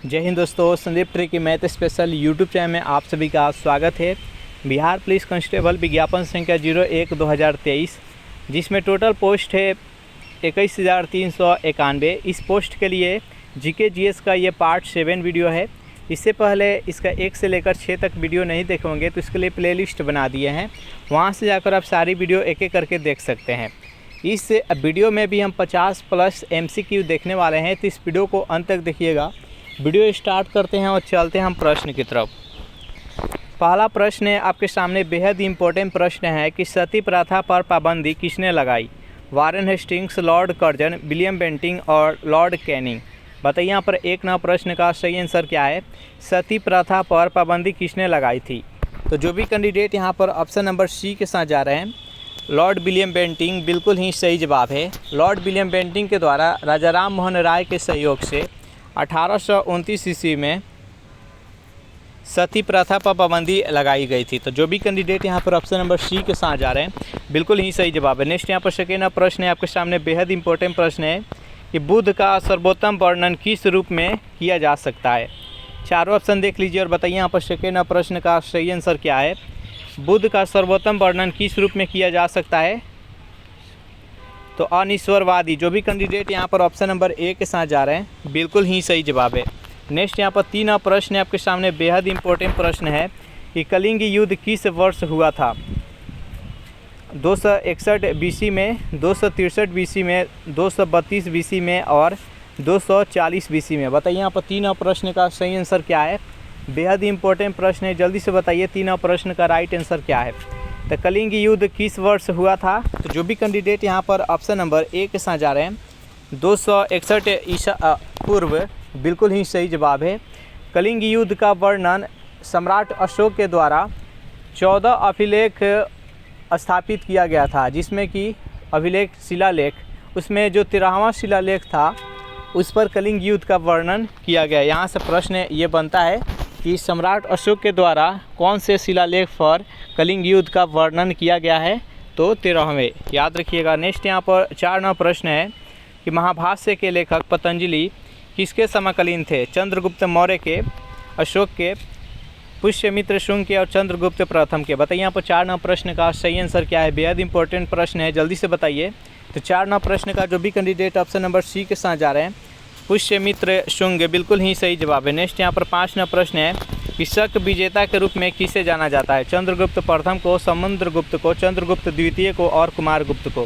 जय हिंद दोस्तों, संदीप ट्री की मैथ स्पेशल यूट्यूब चैनल में आप सभी का स्वागत है। बिहार पुलिस कांस्टेबल विज्ञापन संख्या 01/2023, जिसमें टोटल पोस्ट है 21,391। इस पोस्ट के लिए जीके जीएस का ये पार्ट 7 वीडियो है। इससे पहले इसका 1 से लेकर 6 तक वीडियो नहीं देखे होंगे तो इसके लिए प्लेलिस्ट बना दिए हैं, वहाँ से जाकर आप सारी वीडियो एक एक करके देख सकते हैं। इस वीडियो में भी हम 50+ MCQ देखने वाले हैं, तो इस वीडियो को अंत तक देखिएगा। वीडियो स्टार्ट करते हैं और चलते हैं हम प्रश्न की तरफ। पहला प्रश्न है आपके सामने, बेहद इम्पोर्टेंट प्रश्न है कि सती प्रथा पर पाबंदी किसने लगाई? Warren Hastings, lord Curzon, William Bentinck और लॉर्ड कैनिंग। बताइए यहाँ पर 1 नंबर प्रश्न का सही आंसर क्या है? सती प्रथा पर पाबंदी किसने लगाई थी? तो जो भी कैंडिडेट यहाँ पर ऑप्शन नंबर सी के साथ जा रहे हैं, लॉर्ड विलियम बेंटिंग, बिल्कुल ही सही जवाब है। लॉर्ड विलियम बेंटिंग के द्वारा राजा राम मोहन राय के सहयोग से 1829 ईस्वी में सती प्रथा पर पाबंदी लगाई गई थी। तो जो भी कैंडिडेट यहाँ पर ऑप्शन नंबर सी के साथ जा रहे हैं, बिल्कुल ही सही जवाब है। नेक्स्ट यहाँ पर सेकेंड प्रश्न है आपके सामने, बेहद इंपॉर्टेंट प्रश्न है कि बुद्ध का सर्वोत्तम वर्णन किस रूप में किया जा सकता है? चारों ऑप्शन देख लीजिए और बताइए यहाँ पर सेकेंड प्रश्न का सही आंसर क्या है। बुद्ध का सर्वोत्तम वर्णन किस रूप में किया जा सकता है? तो अनिश्वरवादी। जो भी कैंडिडेट यहाँ पर ऑप्शन नंबर ए के साथ जा रहे हैं, बिल्कुल ही सही जवाब है। नेक्स्ट यहाँ पर 3 प्रश्न है आपके सामने, बेहद इंपॉर्टेंट प्रश्न है कि कलिंग युद्ध किस वर्ष हुआ था? 261 BC में, 263 BC में, 232 BC में और 240 BC में। बताइए यहाँ पर 3 प्रश्न का सही आंसर क्या है? बेहद इंपॉर्टेंट प्रश्न है, जल्दी से बताइए 3 प्रश्न का राइट आंसर क्या है। तो कलिंग युद्ध किस वर्ष हुआ था? तो जो भी कैंडिडेट यहाँ पर ऑप्शन नंबर ए के साथ जा रहे हैं, 261 ईसा पूर्व, बिल्कुल ही सही जवाब है। कलिंग युद्ध का वर्णन सम्राट अशोक के द्वारा 14 अभिलेख स्थापित किया गया था, जिसमें कि अभिलेख शिलालेख, उसमें जो 13वां शिलालेख था उस पर कलिंग युद्ध का वर्णन किया गया। यहाँ से प्रश्न ये बनता है कि सम्राट अशोक के द्वारा कौन से शिलालेख पर कलिंग युद्ध का वर्णन किया गया है? तो 13वें, याद रखिएगा। नेक्स्ट यहाँ पर 4 नंबर प्रश्न है कि महाभाष्य के लेखक पतंजलि किसके समकालीन थे? चंद्रगुप्त मौर्य के, अशोक के, पुष्यमित्र शुंग के और चंद्रगुप्त प्रथम के। बताइए यहाँ पर 4 नंबर प्रश्न का सही आंसर क्या है? बेहद इंपॉर्टेंट प्रश्न है, जल्दी से बताइए। तो 4 नंबर प्रश्न का जो भी कैंडिडेट ऑप्शन नंबर सी के साथ जा रहे हैं, पुष्यमित्र शुंग, बिल्कुल ही सही जवाब है। नेक्स्ट यहाँ पर 5 नंबर प्रश्न है कि शक विजेता के रूप में किसे जाना जाता है? चंद्रगुप्त प्रथम को, समुद्रगुप्त को, चंद्रगुप्त द्वितीय को और कुमारगुप्त को।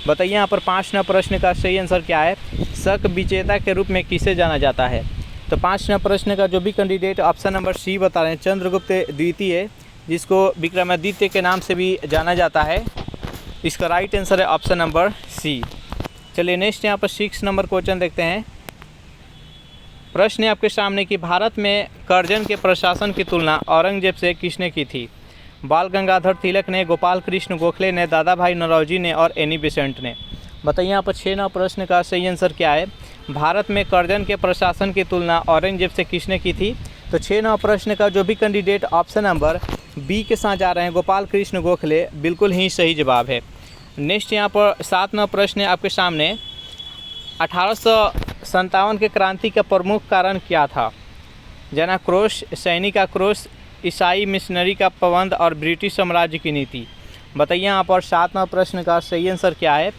बताइए यहाँ पर 5 नंबर प्रश्न का सही आंसर क्या है? शक विजेता के रूप में किसे जाना जाता है? तो 5 नंबर प्रश्न का जो भी कैंडिडेट ऑप्शन नंबर सी बता रहे हैं, चंद्रगुप्त द्वितीय, जिसको विक्रमादित्य के नाम से भी जाना जाता है, इसका राइट आंसर है ऑप्शन नंबर सी। चलिए नेक्स्ट यहाँ पर 6 नंबर क्वेश्चन देखते हैं। प्रश्न है आपके सामने कि भारत में कर्जन के प्रशासन की तुलना औरंगजेब से किसने की थी? बाल गंगाधर तिलक ने, गोपाल कृष्ण गोखले ने, दादा भाई नौरोजी ने और एनी बेसेंट ने। बताइए यहाँ पर 6 नंबर प्रश्न का सही आंसर क्या है? भारत में कर्जन के प्रशासन की तुलना औरंगजेब से किसने की थी? तो 6 नंबर प्रश्न का जो भी कैंडिडेट ऑप्शन नंबर बी के साथ जा रहे हैं, गोपाल कृष्ण गोखले, बिल्कुल ही सही जवाब है। नेक्स्ट यहाँ पर 7 नंबर प्रश्न है आपके सामने, 1857 के क्रांति का प्रमुख कारण क्या था? जनाक्रोश, सैनिक आक्रोश, ईसाई मिशनरी का प्रबंध और ब्रिटिश साम्राज्य की नीति। बताइए यहाँ पर 7 नंबर प्रश्न का सही आंसर क्या है?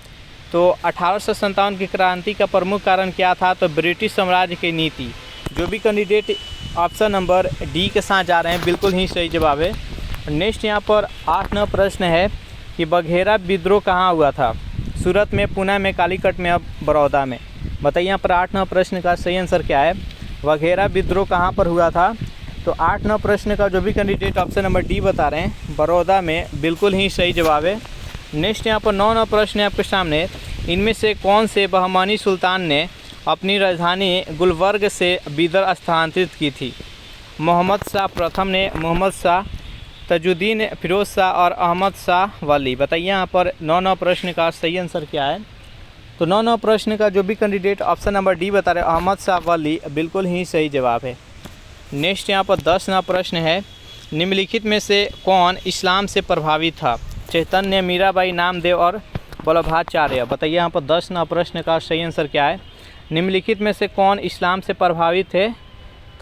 तो 1857 की क्रांति का प्रमुख कारण क्या था? तो ब्रिटिश साम्राज्य की नीति। जो भी कैंडिडेट ऑप्शन नंबर डी के साथ जा रहे हैं, बिल्कुल ही सही जवाब है। नेक्स्ट यहाँ पर 8 नंबर प्रश्न है कि बघेरा विद्रोह कहाँ हुआ था? सूरत में, पुणे में, कालीकट में, अब बड़ौदा में। बताइए यहाँ पर 8 नंबर प्रश्न का सही आंसर क्या है? बघेरा विद्रोह कहाँ पर हुआ था? तो 8 नंबर प्रश्न का जो भी कैंडिडेट ऑप्शन नंबर डी बता रहे हैं, बड़ौदा में, बिल्कुल ही सही जवाब है। नेक्स्ट यहाँ पर 9 नंबर प्रश्न है आपके सामने, इनमें से कौन से बहमानी सुल्तान ने अपनी राजधानी गुलबर्ग से बीदर स्थानांतरित की थी? मोहम्मद शाह प्रथम ने, मोहम्मद शाह, तजुद्दीन, फिरोज शाह और अहमद शाह वली। बताइए यहाँ पर 9 नंबर प्रश्न का सही आंसर क्या है? तो 9 नंबर प्रश्न का जो भी कैंडिडेट ऑप्शन नंबर डी बता रहे हैं, अहमद शाह वली, बिल्कुल ही सही जवाब है। नेक्स्ट यहाँ पर 10 नंबर प्रश्न है, निम्नलिखित में से कौन इस्लाम से प्रभावित था? चैतन्य, मीराबाई, नामदेव और वल्लभाचार्य। बताइए यहाँ पर 10 नंबर प्रश्न का सही आंसर क्या है? निम्नलिखित में से कौन इस्लाम से प्रभावित है?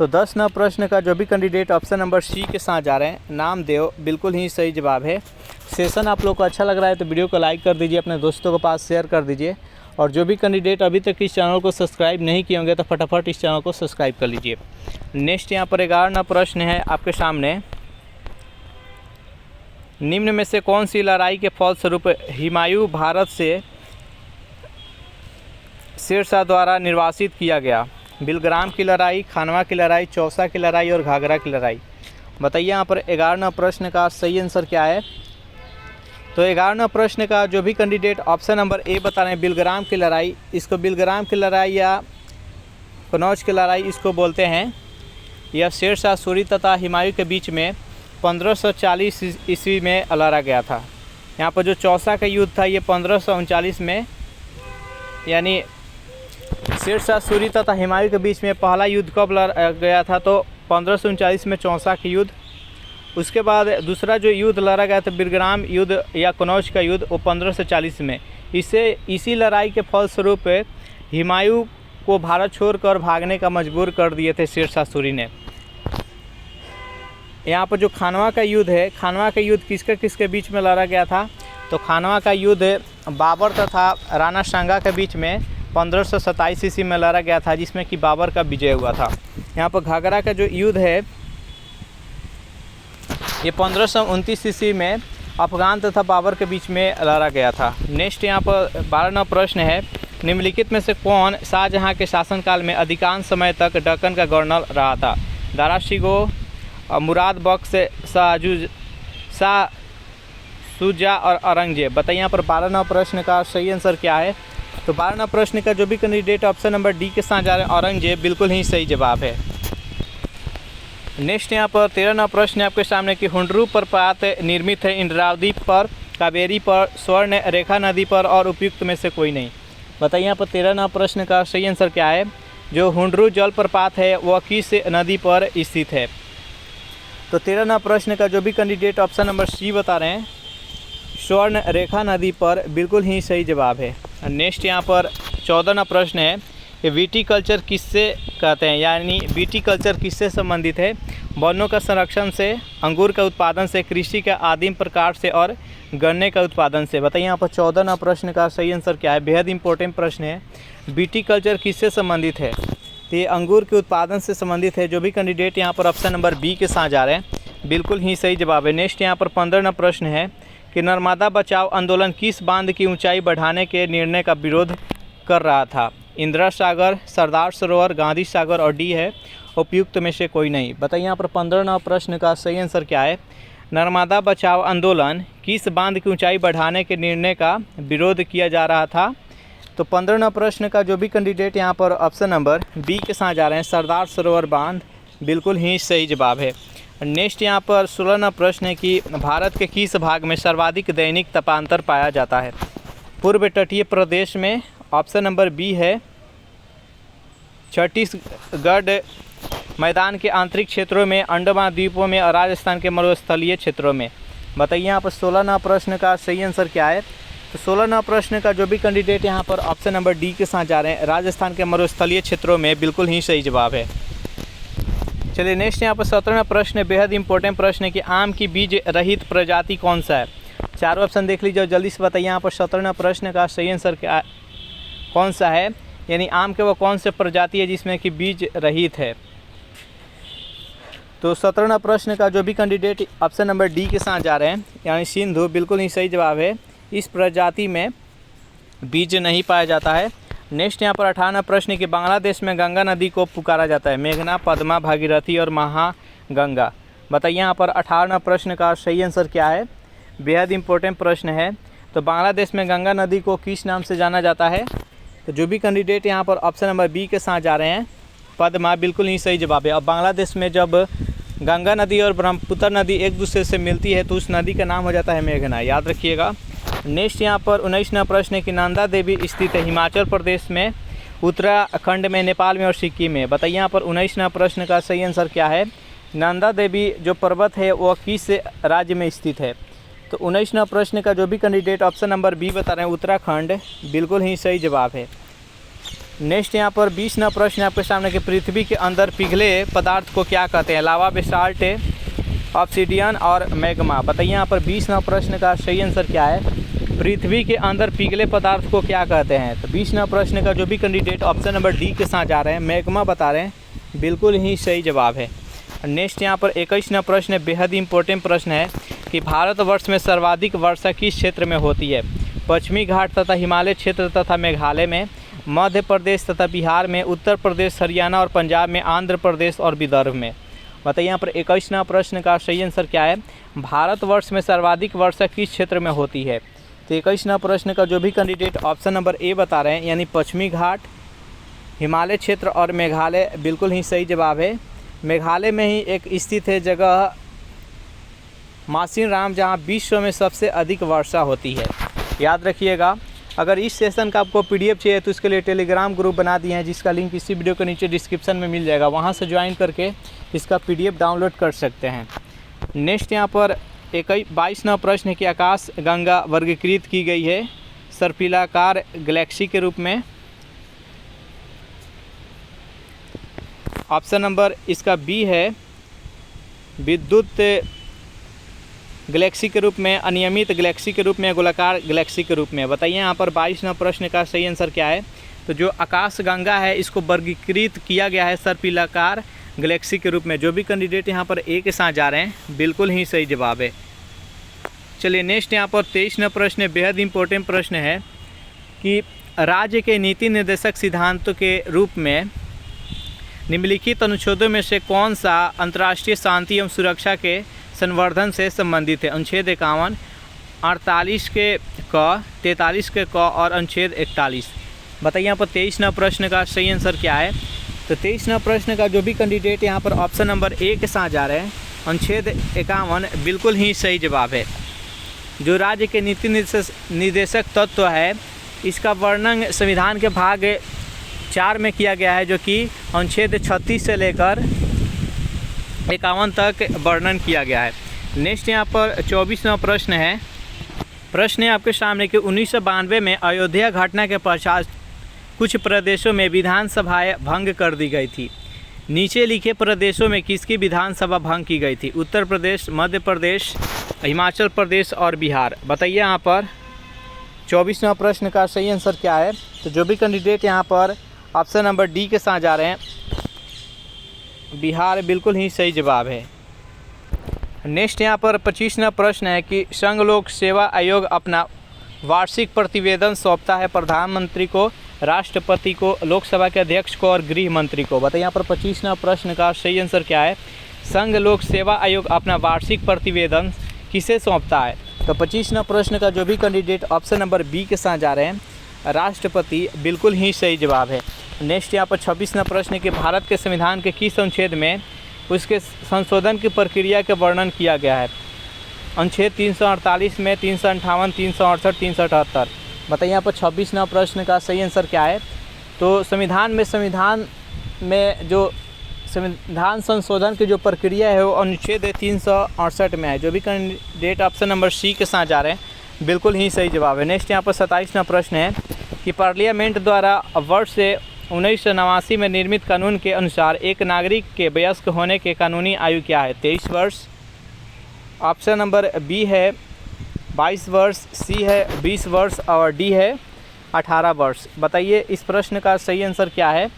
तो 10 नंबर प्रश्न का जो भी कैंडिडेट ऑप्शन नंबर सी के साथ जा रहे हैं, नामदेव, बिल्कुल ही सही जवाब है। सेशन आप लोग को अच्छा लग रहा है तो वीडियो को लाइक कर दीजिए, अपने दोस्तों के पास शेयर कर दीजिए। और जो भी कैंडिडेट अभी तक इस चैनल को सब्सक्राइब नहीं किए होंगे तो फटाफट इस चैनल को सब्सक्राइब कर लीजिए। नेक्स्ट यहाँ पर 11 नंबर प्रश्न है आपके सामने, निम्न में से कौन सी लड़ाई के फलस्वरूप हुमायूं भारत से शेरशाह द्वारा निर्वासित किया गया? बिलग्राम की लड़ाई, खानवा की लड़ाई, चौसा की लड़ाई और घाघरा की लड़ाई। बताइए यहाँ पर 11 प्रश्न का सही आंसर क्या है? तो 11 प्रश्न का जो भी कैंडिडेट ऑप्शन नंबर ए बता रहे हैं, बिलग्राम की लड़ाई, इसको बिलग्राम की लड़ाई या कनौज की लड़ाई इसको बोलते हैं। यह शेरशाह सूरी तथा हुमायूं के बीच में 1540 ईस्वी में लड़ा गया था। यहाँ पर जो चौसा का युद्ध था ये 1539 में, यानी शेरशाह सूरी तथा हुमायूं के बीच में पहला युद्ध कब लड़ा गया था? तो 1539 में चौसा का युद्ध। उसके बाद दूसरा जो युद्ध लड़ा गया था बिलग्राम युद्ध या कनौज का युद्ध, वो 1540 में। इसी लड़ाई के फलस्वरूप हुमायूं को भारत छोड़कर भागने का मजबूर कर दिए थे शेरशाह सूरी ने। यहाँ पर जो खानवा का युद्ध है, खानवा का युद्ध किसके बीच में लड़ा गया था? तो खानवा का युद्ध बाबर तथा राणा सांगा के बीच में 1527 ईस्वी में लड़ा गया था, जिसमें कि बाबर का विजय हुआ था। यहाँ पर घाघरा का जो युद्ध है ये 1529 ईस्वी में अफगान तथा बाबर के बीच में लड़ा गया था। नेक्स्ट यहाँ पर 12वां प्रश्न है, निम्नलिखित में से कौन शाहजहां के शासनकाल में अधिकांश समय तक दक्कन का गवर्नर रहा था? दारा शिकोह, मुराद बख्श, शाह शुजा और औरंगजेब। बताइए यहाँ पर 12वां प्रश्न का सही आंसर क्या है? तो 12वां प्रश्न का जो भी कैंडिडेट ऑप्शन नंबर डी के साथ जा रहे हैं, औरंगजेब, बिल्कुल ही सही जवाब है। नेक्स्ट यहाँ पर 13वां प्रश्न है आपके सामने कि हुंडरू प्रपात निर्मित है इंद्रावती पर, कावेरी पर, स्वर्ण रेखा नदी पर और उपयुक्त में से कोई नहीं। बताइए यहाँ पर 13वां प्रश्न का सही आंसर क्या है? जो हुंडरू जलप्रपात है वह किस नदी पर स्थित है? तो 13वां प्रश्न का जो भी कैंडिडेट ऑप्शन नंबर सी बता रहे हैं, स्वर्ण रेखा नदी पर, बिल्कुल ही सही जवाब है। नेक्स्ट यहाँ पर 14वां प्रश्न है कि विटीकल्चर किससे कहते हैं, यानी विटीकल्चर किससे संबंधित है? वनों का संरक्षण से, अंगूर का उत्पादन से, कृषि का आदिम प्रकार से और गन्ने का उत्पादन से। बताइए यहाँ पर 14वां प्रश्न का सही आंसर क्या है? बेहद इंपॉर्टेंट प्रश्न है। विटीकल्चर किससे संबंधित है? तो ये अंगूर के उत्पादन से संबंधित है। जो भी कैंडिडेट यहाँ पर ऑप्शन नंबर बी के साथ जा रहे हैं, बिल्कुल ही सही जवाब है। नेक्स्ट यहाँ पर 15वां प्रश्न है कि नर्मदा बचाओ आंदोलन किस बांध की ऊंचाई बढ़ाने के निर्णय का विरोध कर रहा था? इंदिरा सागर, सरदार सरोवर, गांधी सागर और डी है उपयुक्त में से कोई नहीं। बताइए यहाँ पर 15वां प्रश्न का सही आंसर क्या है? नर्मदा बचाओ आंदोलन किस बांध की ऊंचाई बढ़ाने के निर्णय का विरोध किया जा रहा था? तो 15वां प्रश्न का जो भी कैंडिडेट यहाँ पर ऑप्शन नंबर बी के साथ जा रहे हैं, सरदार सरोवर बांध, बिल्कुल ही सही जवाब है। नेक्स्ट यहाँ पर 16वां प्रश्न है कि भारत के किस भाग में सर्वाधिक दैनिक तापांतर पाया जाता है? पूर्व तटीय प्रदेश में, ऑप्शन नंबर बी है छत्तीसगढ़ मैदान के आंतरिक क्षेत्रों में, अंडमान द्वीपों में और राजस्थान के मरुस्थलीय क्षेत्रों में। बताइए यहाँ पर 16वां प्रश्न का सही आंसर क्या है? तो 16वां प्रश्न का जो भी कैंडिडेट यहाँ पर ऑप्शन नंबर डी के साथ जा रहे हैं, राजस्थान के मरुस्थलीय क्षेत्रों में, बिल्कुल ही सही जवाब है। चलिए नेक्स्ट यहाँ पर 17वां प्रश्न बेहद इंपॉर्टेंट प्रश्न है कि आम की बीज रहित प्रजाति कौन सा है? चारों ऑप्शन देख लीजिए और जल्दी से बताइए यहाँ पर 17वां प्रश्न का सही आंसर क्या कौन सा है, यानी आम के वो कौन से प्रजाति है जिसमें कि बीज रहित है? तो 17वां प्रश्न का जो भी कैंडिडेट ऑप्शन नंबर डी के साथ जा रहे हैं, यानी सिंधु, बिल्कुल ही सही जवाब है। इस प्रजाति में बीज नहीं पाया जाता है। नेक्स्ट यहाँ पर 18वां प्रश्न कि बांग्लादेश में गंगा नदी को पुकारा जाता है? मेघना, पद्मा, भागीरथी और महागंगा। बताइए यहाँ पर 18वां प्रश्न का सही आंसर क्या है? बेहद इंपॉर्टेंट प्रश्न है। तो बांग्लादेश में गंगा नदी को किस नाम से जाना जाता है? तो जो भी कैंडिडेट यहाँ पर ऑप्शन नंबर बी के साथ जा रहे हैं, पद्मा, बिल्कुल ही सही जवाब है। और बांग्लादेश में जब गंगा नदी और ब्रह्मपुत्र नदी एक दूसरे से मिलती है तो उस नदी का नाम हो जाता है मेघना, याद रखिएगा। नेक्स्ट यहाँ पर 19वां प्रश्न है कि नंदा देवी स्थित है हिमाचल प्रदेश में, उत्तराखंड में, नेपाल में और सिक्किम में। बताइए यहाँ पर 19वां प्रश्न का सही आंसर क्या है? नंदा देवी जो पर्वत है वह किस राज्य में स्थित है? तो 19वां प्रश्न का जो भी कैंडिडेट ऑप्शन नंबर बी बता रहे हैं, उत्तराखंड, बिल्कुल ही सही जवाब है। नेक्स्ट यहाँ पर 20वां प्रश्न आपके सामने कि पृथ्वी के अंदर पिघले पदार्थ को क्या कहते हैं? लावा, बेसाल्ट, ऑब्सीडियन और मैग्मा। बताइए यहाँ पर 20वां प्रश्न का सही आंसर क्या है? पृथ्वी के अंदर पिघले पदार्थ को क्या कहते हैं? तो 20वां प्रश्न का जो भी कैंडिडेट ऑप्शन नंबर डी के साथ जा रहे हैं, मैग्मा बता रहे हैं, बिल्कुल ही सही जवाब है। नेक्स्ट यहाँ पर 21वां प्रश्न बेहद इंपॉर्टेंट प्रश्न है कि भारतवर्ष में सर्वाधिक वर्षा किस क्षेत्र में होती है? पश्चिमी घाट तथा हिमालय क्षेत्र तथा मेघालय में, मध्य प्रदेश तथा बिहार में, उत्तर प्रदेश, हरियाणा और पंजाब में, आंध्र प्रदेश और विदर्भ में। बताइए यहाँ पर 21वां प्रश्न का सही आंसर क्या है? भारतवर्ष में सर्वाधिक वर्षा किस क्षेत्र में होती है? तो 21वां प्रश्न का जो भी कैंडिडेट ऑप्शन नंबर ए बता रहे हैं, यानी पश्चिमी घाट, हिमालय क्षेत्र और मेघालय, बिल्कुल ही सही जवाब है। मेघालय में ही एक स्थित है जगह मासिनराम, जहाँ विश्व में सबसे अधिक वर्षा होती है। याद रखिएगा। अगर इस सेशन का आपको पीडीएफ चाहिए तो इसके लिए टेलीग्राम ग्रुप बना दिए हैं, जिसका लिंक इसी वीडियो के नीचे डिस्क्रिप्शन में मिल जाएगा, वहाँ से ज्वाइन करके इसका पीडीएफ डाउनलोड कर सकते हैं। नेक्स्ट यहाँ पर 22वां प्रश्न है कि आकाश गंगा वर्गीकृत की गई है सर्पिलाकार गैलेक्सी के रूप में। ऑप्शन नंबर इसका बी है, विद्युत गैलेक्सी के रूप में, अनियमित गैलेक्सी के रूप में, गोलाकार गैलेक्सी के रूप में। बताइए यहाँ पर 22वां प्रश्न का सही आंसर क्या है? तो जो आकाश गंगा है इसको वर्गीकृत किया गया है सर्पिलाकार गैलेक्सी के रूप में। जो भी कैंडिडेट यहाँ पर ए के साथ जा रहे हैं, बिल्कुल ही सही जवाब है। चलिए नेक्स्ट यहाँ पर 23वां प्रश्न बेहद इंपॉर्टेंट प्रश्न है कि राज्य के नीति निर्देशक सिद्धांतों के रूप में निम्नलिखित अनुच्छेदों में से कौन सा अंतर्राष्ट्रीय शांति एवं सुरक्षा के संवर्धन से संबंधित है? अनुच्छेद 51, 48 के क, 43 के क और अनुच्छेद 41। बताइए यहाँ पर 23वां प्रश्न का सही आंसर क्या है? तो 23वां प्रश्न का जो भी कैंडिडेट यहाँ पर ऑप्शन नंबर ए के साथ जा रहे हैं, अनुच्छेद 51, बिल्कुल ही सही जवाब है। जो राज्य के नीति निर्देशक तत्व है, इसका वर्णन संविधान के भाग 4 में किया गया है, जो कि अनुच्छेद 36 से लेकर 51 तक वर्णन किया गया है। नेक्स्ट यहाँ पर 24वां प्रश्न है। प्रश्न है आपके सामने कि 1992 में अयोध्या घटना के पश्चात कुछ प्रदेशों में विधानसभाएं भंग कर दी गई थी। नीचे लिखे प्रदेशों में किसकी विधानसभा भंग की गई थी? उत्तर प्रदेश, मध्य प्रदेश, हिमाचल प्रदेश और बिहार। बताइए यहाँ पर 24वां प्रश्न का सही आंसर क्या है? तो जो भी कैंडिडेट यहाँ पर ऑप्शन नंबर डी के साथ जा रहे हैं, बिहार, बिल्कुल ही सही जवाब है। नेक्स्ट यहाँ पर 25वां प्रश्न है कि संघ लोक सेवा आयोग अपना वार्षिक प्रतिवेदन सौंपता है प्रधानमंत्री को, राष्ट्रपति को, लोकसभा के अध्यक्ष को और गृह मंत्री को। बताइए यहाँ पर 25वां प्रश्न का सही आंसर क्या है? संघ लोक सेवा आयोग अपना वार्षिक प्रतिवेदन किसे सौंपता है? तो 25वां प्रश्न का जो भी कैंडिडेट ऑप्शन नंबर बी के साथ जा रहे हैं, राष्ट्रपति, बिल्कुल ही सही जवाब है। नेक्स्ट यहाँ पर 26वां प्रश्न है कि भारत के संविधान के किस अनुच्छेद में उसके संशोधन की प्रक्रिया के वर्णन किया गया है? अनुच्छेद 348 में, 358, 368, 378। बताइए यहाँ पर 26वां प्रश्न का सही आंसर क्या है? तो संविधान में जो संविधान संशोधन की जो प्रक्रिया है वो अनुच्छेद 368 में है। जो भी कैंडिडेट ऑप्शन नंबर सी के साथ जा रहे हैं, बिल्कुल ही सही जवाब है। नेक्स्ट यहाँ पर 27वां प्रश्न है कि पार्लियामेंट द्वारा वर्ष 1989 में निर्मित कानून के अनुसार एक नागरिक के वयस्क होने के कानूनी आयु क्या है? 23 वर्ष। ऑप्शन नंबर बी है 22 वर्ष, सी है 20 वर्ष और डी है 18 वर्ष। बताइए इस प्रश्न का सही आंसर क्या है?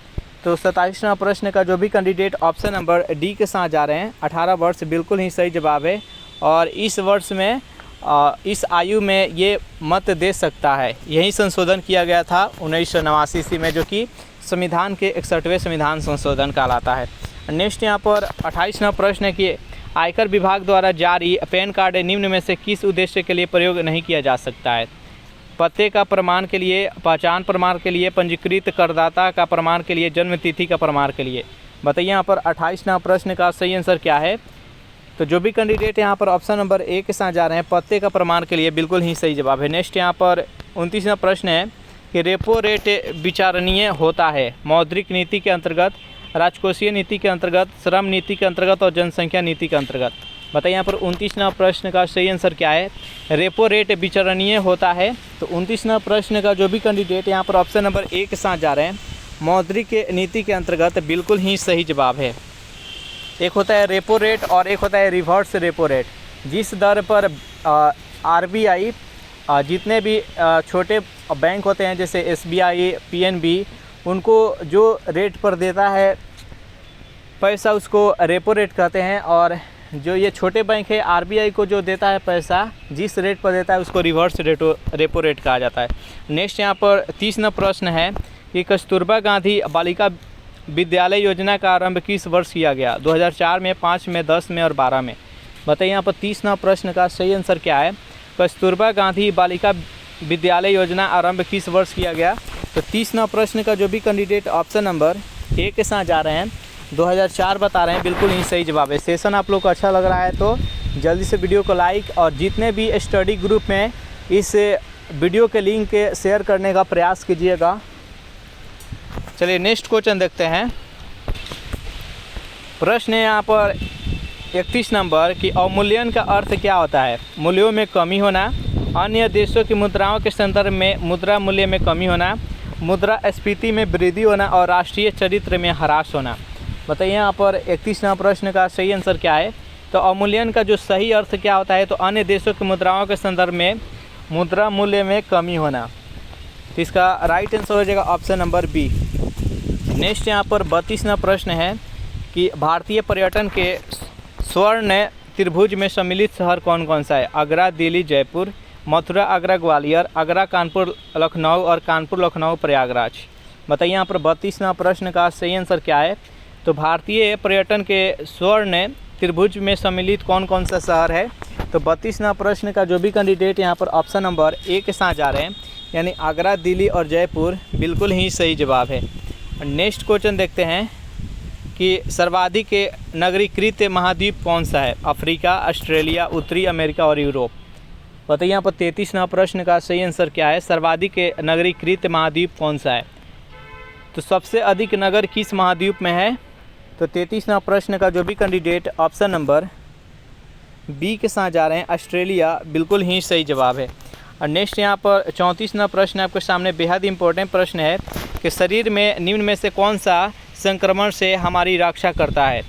तो 27वां प्रश्न का जो भी कैंडिडेट ऑप्शन नंबर डी के साथ जा रहे हैं, 18 वर्ष, बिल्कुल ही सही जवाब है। और इस वर्ष में इस आयु में ये मत दे सकता है। यही संशोधन किया गया था 1989 ईस्वी में, जो कि संविधान के 61वें संविधान संशोधन कहलाता है। नेक्स्ट यहाँ पर 28वां प्रश्न है कि आयकर विभाग द्वारा जारी पैन कार्ड निम्न में से किस उद्देश्य के लिए प्रयोग नहीं किया जा सकता है? पते का प्रमाण के लिए, पहचान प्रमाण के लिए, पंजीकृत करदाता का प्रमाण के लिए, जन्म तिथि का प्रमाण के लिए। बताइए यहाँ पर 28वां प्रश्न का सही आंसर क्या है? तो जो भी कैंडिडेट यहाँ पर ऑप्शन नंबर ए के साथ जा रहे हैं, पते का प्रमाण के लिए, बिल्कुल ही सही जवाब है। नेक्स्ट यहाँ पर 29वां प्रश्न है कि रेपो रेट विचारणीय होता है मौद्रिक नीति के अंतर्गत, राजकोषीय नीति के अंतर्गत, श्रम नीति के अंतर्गत और जनसंख्या नीति के अंतर्गत। बताइए यहाँ पर 29वां प्रश्न का सही आंसर क्या है? रेपो रेट विचारणीय होता है। तो 29वां प्रश्न का जो भी कैंडिडेट यहाँ पर ऑप्शन नंबर ए के साथ जा रहे हैं, मौद्रिक नीति के अंतर्गत बिल्कुल ही सही जवाब है। एक होता है रेपो रेट और एक होता है रिवर्स रेपो रेट। जिस दर पर आरबीआई जितने भी छोटे बैंक होते हैं जैसे एसबीआई, पीएनबी, उनको जो रेट पर देता है पैसा उसको रेपो रेट कहते हैं, और जो ये छोटे बैंक है आरबीआई को जो देता है पैसा जिस रेट पर देता है उसको रिवर्स रेपो रेट कहा जाता है। नेक्स्ट यहाँ पर 30वां प्रश्न है कि कस्तूरबा गांधी बालिका विद्यालय योजना का आरंभ किस वर्ष किया गया? 2004 में, 5 में, 10 में और 12 में। बताइए यहाँ पर 30वां प्रश्न का सही आंसर क्या है? कस्तूरबा गांधी बालिका विद्यालय योजना आरंभ किस वर्ष किया गया? तो 30वां प्रश्न का जो भी कैंडिडेट ऑप्शन नंबर ए के साथ जा रहे हैं 2004 बता रहे हैं, बिल्कुल ही सही जवाब है। सेशन आप लोग को अच्छा लग रहा है तो जल्दी से वीडियो को लाइक और जितने भी स्टडी ग्रुप में इस वीडियो के लिंक के शेयर करने का प्रयास कीजिएगा। चलिए नेक्स्ट क्वेश्चन देखते हैं। प्रश्न है यहाँ पर 31 नंबर कि अवमूल्यन का अर्थ क्या होता है? मूल्यों में कमी होना, अन्य देशों की मुद्राओं के संदर्भ में मुद्रा मूल्य में कमी होना, मुद्रास्फीति में वृद्धि होना और राष्ट्रीय चरित्र में ह्रास होना। बताइए यहाँ पर 31वां प्रश्न का सही आंसर क्या है? तो अवमूल्यन का जो सही अर्थ क्या होता है? तो अन्य देशों की मुद्राओं के संदर्भ में मुद्रा मूल्य में कमी होना। तो इसका राइट आंसर हो जाएगा ऑप्शन नंबर बी। नेक्स्ट यहाँ पर 32वां प्रश्न है कि भारतीय पर्यटन के स्वर्ण त्रिभुज में सम्मिलित शहर कौन कौन सा है? आगरा, दिल्ली, जयपुर, मथुरा, आगरा, ग्वालियर, आगरा, कानपुर, लखनऊ और कानपुर, लखनऊ, प्रयागराज। बताइए यहाँ पर 32वां प्रश्न का सही आंसर क्या है? तो भारतीय पर्यटन के स्वर्ण त्रिभुज में सम्मिलित कौन कौन सा शहर है? तो 32वां प्रश्न का जो भी कैंडिडेट यहाँ पर ऑप्शन नंबर ए के साथ जा रहे हैं यानी आगरा, दिल्ली और जयपुर, बिल्कुल ही सही जवाब है। नेक्स्ट क्वेश्चन देखते हैं कि सर्वाधिक नगरीकृत महाद्वीप कौन सा है? अफ्रीका, ऑस्ट्रेलिया, उत्तरी अमेरिका और यूरोप। बताइए यहाँ पर 33वां प्रश्न का सही आंसर क्या है? सर्वाधिक नगरीकृत महाद्वीप कौन सा है? तो सबसे अधिक नगर किस महाद्वीप में है? तो 33वां प्रश्न का जो भी कैंडिडेट ऑप्शन नंबर बी के साथ जा रहे हैं ऑस्ट्रेलिया, बिल्कुल ही सही जवाब है। और नेक्स्ट यहाँ पर 34वां प्रश्न आपके सामने बेहद इंपॉर्टेंट प्रश्न है कि शरीर में निम्न में से कौन सा संक्रमण से हमारी रक्षा करता है?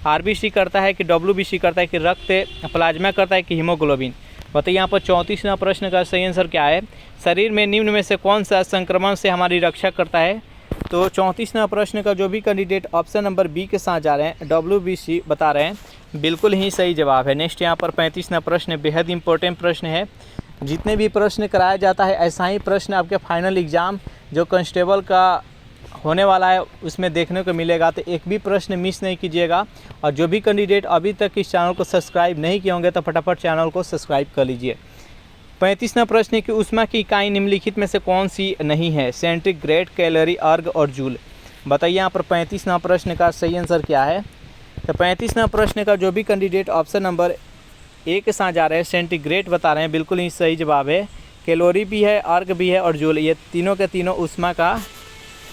आरबीसी करता है कि डब्ल्यूबीसी करता है कि रक्त प्लाज्मा करता है कि हीमोग्लोबिन? बताइए यहाँ पर 34वां प्रश्न का सही आंसर क्या है? शरीर में निम्न में से कौन सा संक्रमण से हमारी रक्षा करता है? तो 34वां प्रश्न का जो भी कैंडिडेट ऑप्शन नंबर बी के साथ जा रहे हैं डब्ल्यूबीसी बता रहे हैं, बिल्कुल ही सही जवाब है। नेक्स्ट यहाँ पर 35वां प्रश्न बेहद इंपॉर्टेंट प्रश्न है। जितने भी प्रश्न कराया जाता है ऐसा ही प्रश्न आपके फाइनल एग्ज़ाम जो कांस्टेबल का होने वाला है उसमें देखने को मिलेगा, तो एक भी प्रश्न मिस नहीं कीजिएगा। और जो भी कैंडिडेट अभी तक इस चैनल को सब्सक्राइब नहीं किए होंगे तो फटाफट चैनल को सब्सक्राइब कर लीजिए। 35वां प्रश्न है कि ऊष्मा की इकाई निम्नलिखित में से कौन सी नहीं है? सेंटीग्रेड, कैलोरी, अर्ग और जूल। बताइए यहाँ पर 35वां प्रश्न का सही आंसर क्या है? तो 35वां प्रश्न का जो भी कैंडिडेट ऑप्शन नंबर ए के साथ जा रहे हैं सेंटीग्रेड बता रहे हैं, बिल्कुल ही सही जवाब है। कैलोरी भी है, अर्ग भी है और जूल, ये तीनों के तीनों ऊष्मा का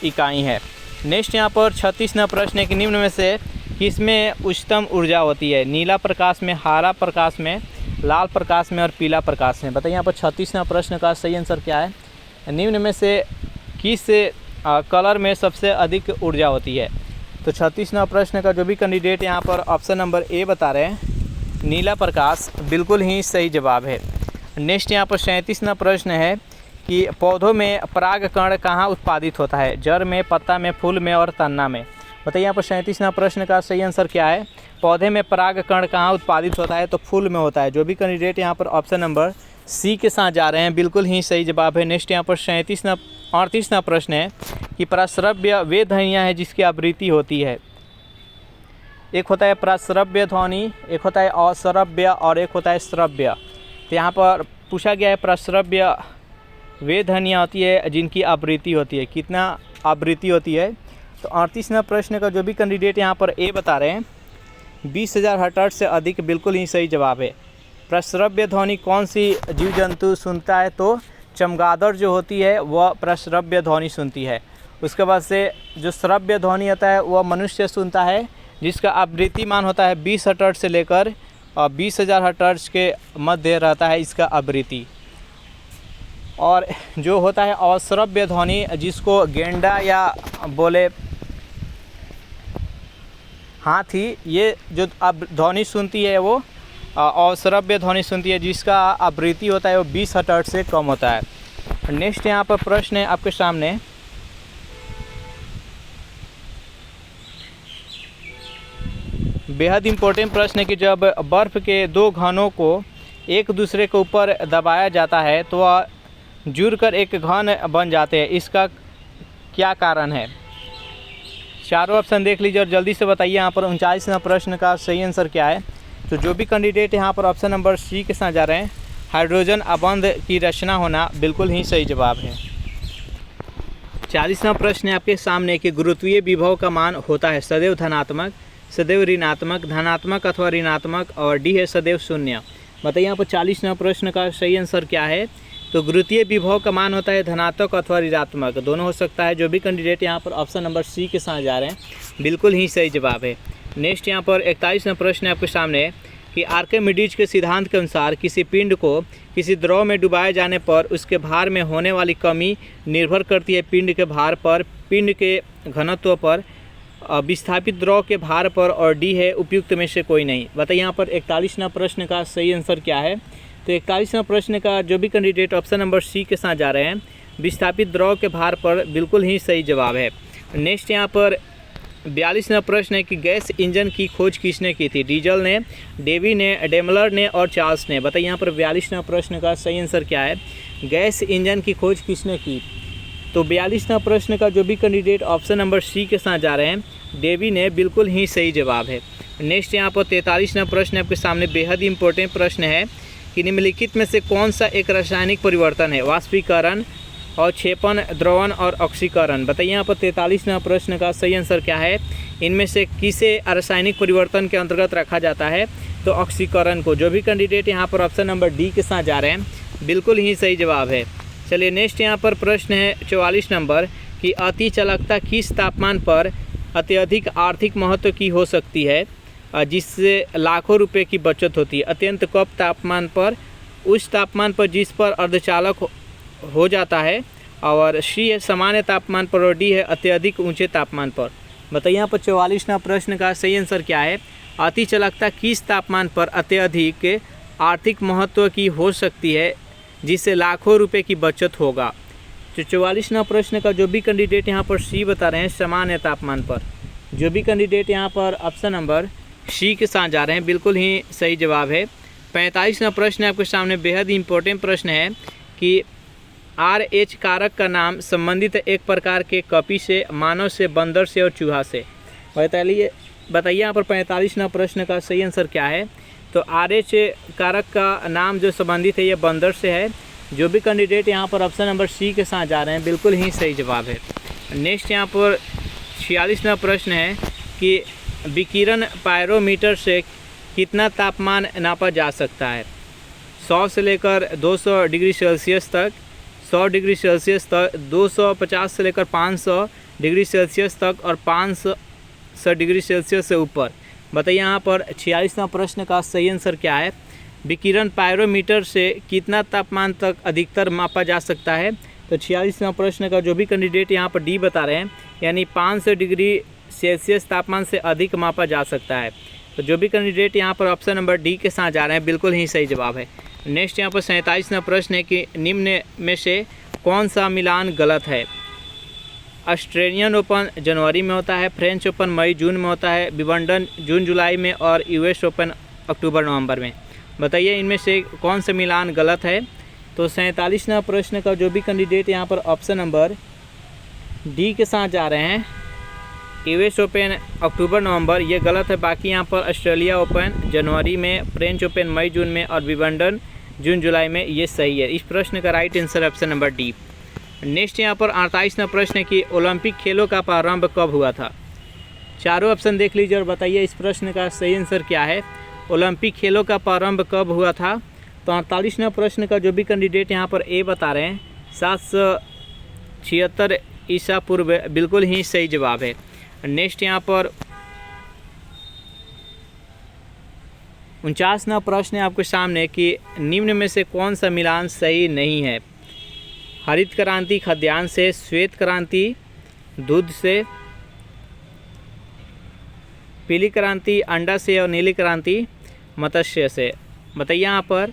इकाई है। नेक्स्ट यहाँ पर 36वां प्रश्न है कि निम्न में से किसमें उच्चतम ऊर्जा होती है? नीला प्रकाश में, हरा प्रकाश में, लाल प्रकाश में और पीला प्रकाश में। बताइए यहाँ पर 36वां प्रश्न का सही आंसर क्या है? निम्न में से किस कलर में सबसे अधिक ऊर्जा होती है? तो 36वां प्रश्न का जो भी कैंडिडेट यहाँ पर ऑप्शन नंबर ए बता रहे हैं नीला प्रकाश, बिल्कुल ही सही जवाब है। नेक्स्ट यहाँ पर 37वां प्रश्न है कि पौधों में परागकण कहाँ उत्पादित होता है? जड़ में, पत्ता में, फूल में और तना में। बताइए यहाँ पर 37वां प्रश्न का सही आंसर क्या है? पौधे में परागकण कहाँ उत्पादित होता है? तो फूल में होता है। जो भी कैंडिडेट यहाँ पर ऑप्शन नंबर सी के साथ जा रहे हैं, बिल्कुल ही सही जवाब है। नेक्स्ट यहाँ पर 38वां प्रश्न है कि प्रस्रव्य वे ध्वनियाँ हैं जिसकी आवृत्ति होती है। एक होता है प्रस्रव्य ध्वनि, एक होता है अश्रव्य और एक होता है श्रव्य। तो यहाँ पर पूछा गया है प्रस्रव्य वे ध्वनियाँ होती है जिनकी आवृत्ति होती है, कितना आवृत्ति होती है? तो 38वां प्रश्न का जो भी कैंडिडेट यहाँ पर ए बता रहे हैं 20,000 हर्ट्ज से अधिक, बिल्कुल ही सही जवाब है। प्रस्रव्य ध्वनि कौन सी जीव जंतु सुनता है? तो चमगादड़ जो होती है वह प्रस्रव्य ध्वनि सुनती है। उसके बाद से जो श्रव्य ध्वनि होता है वह मनुष्य सुनता है, जिसका आवृत्ति मान होता है 20 हर्ट्ज से लेकर 20,000 हर्ट्ज के मध्य रहता है इसका आवृत्ति। और जो होता है अवश्रव्य ध्वनि, जिसको गेंडा या बोले हाथी, ये जो अब ध्वनि सुनती है वो अवश्रव्य ध्वनि सुनती है, जिसका आवृत्ति होता है वो 20 हर्ट्ज से कम होता है। नेक्स्ट यहाँ पर प्रश्न है आपके सामने, बेहद इम्पोर्टेंट प्रश्न है कि जब बर्फ़ के दो घनों को एक दूसरे के ऊपर दबाया जाता है तो वह जुड़कर एक घन बन जाते हैं, इसका क्या कारण है? चारों ऑप्शन देख लीजिए और जल्दी से बताइए यहाँ पर 39वां प्रश्न का सही आंसर क्या है। तो जो भी कैंडिडेट यहाँ पर ऑप्शन नंबर सी के साथ जा रहे हैं, हाइड्रोजन अबंध की रचना होना, बिल्कुल ही सही जवाब है। 40वां प्रश्न है आपके सामने कि गुरुत्वीय विभव का मान होता है सदैव धनात्मक, सदैव ऋणात्मक, धनात्मक अथवा ऋणात्मक, और डी है सदैव शून्य। बताइए यहाँ पर 40वां प्रश्न का सही आंसर क्या है। तो गुरुत्वीय विभव का मान होता है धनात्मक अथवा ऋणात्मक, दोनों हो सकता है। जो भी कैंडिडेट यहाँ पर ऑप्शन नंबर सी के साथ जा रहे हैं, बिल्कुल ही सही जवाब है। नेक्स्ट यहाँ पर 41वां प्रश्न है आपके सामने कि आर्किमिडीज के सिद्धांत के अनुसार किसी पिंड को किसी द्रव में डुबाए जाने पर उसके भार में होने वाली कमी निर्भर करती है पिंड के भार पर, पिंड के घनत्व पर, विस्थापित द्रव के भार पर, और डी है उपयुक्त में से कोई नहीं। बताइए यहाँ पर 41वां प्रश्न का सही आंसर क्या है। तो 41वां प्रश्न का जो भी कैंडिडेट ऑप्शन नंबर सी के साथ जा रहे हैं, विस्थापित द्रव के भार पर, बिल्कुल ही सही जवाब है। नेक्स्ट यहाँ पर 42वां प्रश्न है कि गैस इंजन की खोज किसने की थी? डीजल ने, डेवी ने, डेमलर ने और चार्ल्स ने। बताइए यहाँ पर 42वां प्रश्न का सही आंसर क्या है। गैस इंजन की खोज किसने की? तो 42वां प्रश्न का जो भी कैंडिडेट ऑप्शन नंबर सी के साथ जा रहे हैं, डेवी ने, बिल्कुल ही सही जवाब है। नेक्स्ट यहाँ पर 43वां प्रश्न आपके सामने बेहद इंपॉर्टेंट प्रश्न है कि निम्नलिखित में से कौन सा एक रासायनिक परिवर्तन है? वाष्पीकरण, अवक्षेपण, द्रवण और ऑक्सीकरण। बताइए यहाँ पर 43वां प्रश्न का सही आंसर क्या है। इनमें से किसे रासायनिक परिवर्तन के अंतर्गत रखा जाता है? तो ऑक्सीकरण को। जो भी कैंडिडेट यहाँ पर ऑप्शन नंबर डी के साथ जा रहे हैं, बिल्कुल ही सही जवाब है। चलिए नेक्स्ट यहाँ पर प्रश्न है 44 नंबर कि अति चालकता किस तापमान पर अत्यधिक आर्थिक महत्व की हो सकती है, जिससे लाखों रुपए की बचत होती है? अत्यंत कम तापमान पर, उस तापमान पर जिस पर अर्धचालक हो जाता है, और सी है सामान्य तापमान पर, और डी है अत्यधिक ऊंचे तापमान पर। बताइए यहाँ पर 44वां प्रश्न का सही आंसर क्या है। अति चालकता किस तापमान पर अत्यधिक आर्थिक महत्व की हो सकती है, जिससे लाखों रुपए की बचत होगा? तो 44वां प्रश्न का जो भी कैंडिडेट यहाँ पर सी बता रहे हैं, सामान्य तापमान पर। जो भी कैंडिडेट यहाँ पर ऑप्शन नंबर सी के साथ जा रहे हैं, बिल्कुल ही सही जवाब है। 45वां प्रश्न आपके सामने बेहद इंपॉर्टेंट प्रश्न है कि RH कारक का नाम संबंधित एक प्रकार के कपी से, मानव से, बंदर से और चूहा से। बताइए यहाँ पर 45वां प्रश्न का सही आंसर क्या है। तो RH कारक का नाम जो संबंधित है ये बंदर से है। जो भी कैंडिडेट यहाँ पर ऑप्शन नंबर सी के साथ जा रहे हैं, बिल्कुल ही सही जवाब है। नेक्स्ट यहाँ पर 46वां प्रश्न है कि विकिरण पायरोमीटर से कितना तापमान नापा जा सकता है? 100 से लेकर 200 डिग्री सेल्सियस तक, 100 डिग्री सेल्सियस तक, 250 से लेकर 500 डिग्री सेल्सियस तक, और 500 डिग्री सेल्सियस से ऊपर। बताइए यहाँ पर 46वां प्रश्न का सही आंसर क्या है। विकिरण पायरोमीटर से कितना तापमान तक अधिकतर मापा जा सकता है? तो 46वां प्रश्न का जो भी कैंडिडेट यहाँ पर डी बता रहे हैं, यानी 500 डिग्री सेल्सियस तापमान से अधिक मापा जा सकता है। तो जो भी कैंडिडेट यहाँ पर ऑप्शन नंबर डी के साथ जा रहे हैं, बिल्कुल ही सही जवाब है। नेक्स्ट यहाँ पर 47वां प्रश्न है कि निम्न में से कौन सा मिलान गलत है? ऑस्ट्रेलियन ओपन जनवरी में होता है, फ्रेंच ओपन मई जून में होता है, विंबलडन जून जुलाई में, और US ओपन अक्टूबर नवंबर में। बताइए इनमें से कौन सा मिलान गलत है। तो 47वां प्रश्न का जो भी कैंडिडेट यहाँ पर ऑप्शन नंबर डी के साथ जा रहे हैं, US ओपन अक्टूबर नवंबर, ये गलत है। बाकी यहाँ पर ऑस्ट्रेलिया ओपन जनवरी में, फ्रेंच ओपन मई जून में, और विंबलडन जून जुलाई में, ये सही है। इस प्रश्न का right answer option number D. Next यहाँ पर 48वां प्रश्न है कि ओलंपिक खेलों का प्रारंभ कब हुआ था? चारों ऑप्शन देख लीजिए और बताइए इस प्रश्न का सही आंसर क्या है। ओलंपिक खेलों का प्रारंभ कब हुआ था? तो 48वां प्रश्न का जो भी कैंडिडेट यहाँ पर ए बता रहे हैं, 776 ईसा पूर्व, बिल्कुल ही सही जवाब है। नेक्स्ट यहाँ पर 49वां प्रश्न है आपके सामने कि निम्न में से कौन सा मिलान सही नहीं है? हरित क्रांति खाद्यान्न से, श्वेत क्रांति दूध से, पीली क्रांति अंडा से और नीली क्रांति मत्स्य से। बताइए यहाँ पर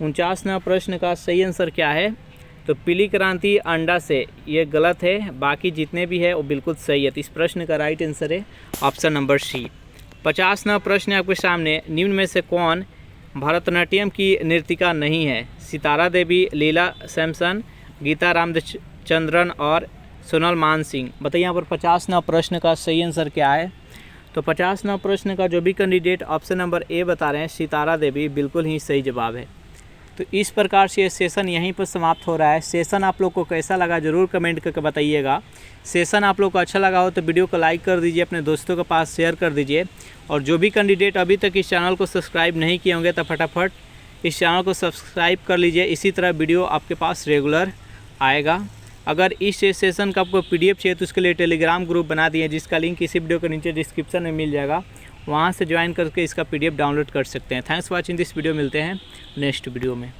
49वां प्रश्न का सही आंसर क्या है। तो पीली क्रांति अंडा से, ये गलत है, बाकी जितने भी है वो बिल्कुल सही है। तो इस प्रश्न का राइट आंसर है ऑप्शन नंबर सी। 50वां प्रश्न है आपके सामने, निम्न में से कौन भरतनाट्यम की नर्तिका नहीं है। सितारा देवी, लीला सैमसन, गीता रामचंद्रन और सोनल मान सिंह। बताइए यहाँ पर 50वां प्रश्न का सही आंसर क्या है। तो 50वां प्रश्न का जो भी कैंडिडेट ऑप्शन नंबर ए बता रहे हैं सितारा देवी, बिल्कुल ही सही जवाब है। तो इस प्रकार से ये सेशन यहीं पर समाप्त हो रहा है। सेशन आप लोग को कैसा लगा ज़रूर कमेंट करके बताइएगा। सेशन आप लोग को अच्छा लगा हो तो वीडियो को लाइक कर दीजिए, अपने दोस्तों के पास शेयर कर दीजिए। और जो भी कैंडिडेट अभी तक इस चैनल को सब्सक्राइब नहीं किए होंगे तो फटाफट इस चैनल को सब्सक्राइब कर लीजिए। इसी तरह वीडियो आपके पास रेगुलर आएगा। अगर इस सेशन का आपको PDF चाहिए तो उसके लिए टेलीग्राम ग्रुप बना दिए, जिसका लिंक इसी वीडियो के नीचे डिस्क्रिप्शन में मिल जाएगा। वहाँ से ज्वाइन करके इसका PDF डाउनलोड कर सकते हैं। Thanks for watching this video. मिलते हैं नेक्स्ट वीडियो में।